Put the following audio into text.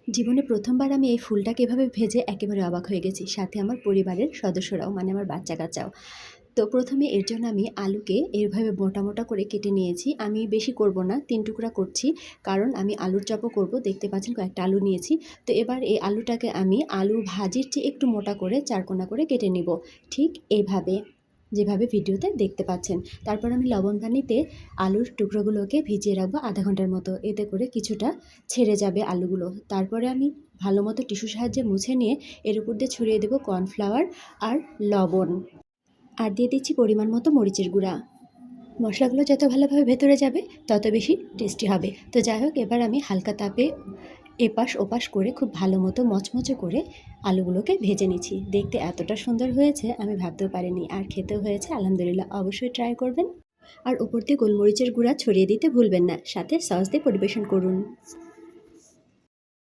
জীবনে প্রথমবার আমি এই ফুলটাকে এভাবে ভেজে একেবারে অবাক হয়ে গেছি। সাথে আমার পরিবারের সদস্যরাও মানে আমার বাচ্চা-কাচ্চাও। তো ১ম এ এর জন্য আমি আলুকে এভাবে মোটা, মোটা করে কেটে নিয়েছি। আমি বেশি করব না, ৩ টুকরা করছি। কারণ আমি আলুর চপও করব। দেখতে পাচ্ছেন কয়েকটা আলু নিয়েছি। তো এবার এই আলুটাকে আমি আলু ভাজির চেয়ে একটু মোটা করে ৪ কোনা করে কেটে নিব। ঠিক এভাবে, যেভাবে ভিডিওতে দেখতে পাচ্ছেন। তারপর আমি লবণ পানিতে আলুর টুকরোগুলোকে ভিজিয়ে রাখবো ০.৫ ঘন্টার মতো। এতে করে কিছুটা ছেড়ে যাবে আলুগুলো। তারপরে আমি ভালোমতো টিস্যুর সাহায্যে মুছে নিয়ে এর উপর দিয়ে ছড়িয়ে দেব কর্নফ্লাওয়ার আর লবণ। আর দিয়ে দিচ্ছি পরিমাণ মতো মরিচের গুঁড়া। মশলাগুলো যত ভালোভাবে ভেতরে যাবে তত বেশি টেস্টি হবে। তো যাই হোক, এবার আমি হালকা তাপে এপাশ ওপাশ করে খুব ভালো মতো মচমচে করে আলুগুলোকে ভেজে নিচ্ছি। দেখতে এতটা সুন্দর হয়েছে আমি ভাবতেও পারিনি, আর খেতেও হয়েছে আলহামদুলিল্লাহ। অবশ্যই ট্রাই করবেন। আর ওপর দিয়ে গোলমরিচের গুঁড়া ছড়িয়ে দিতে ভুলবেন না। সাথে সস দিয়ে পরিবেশন করুন।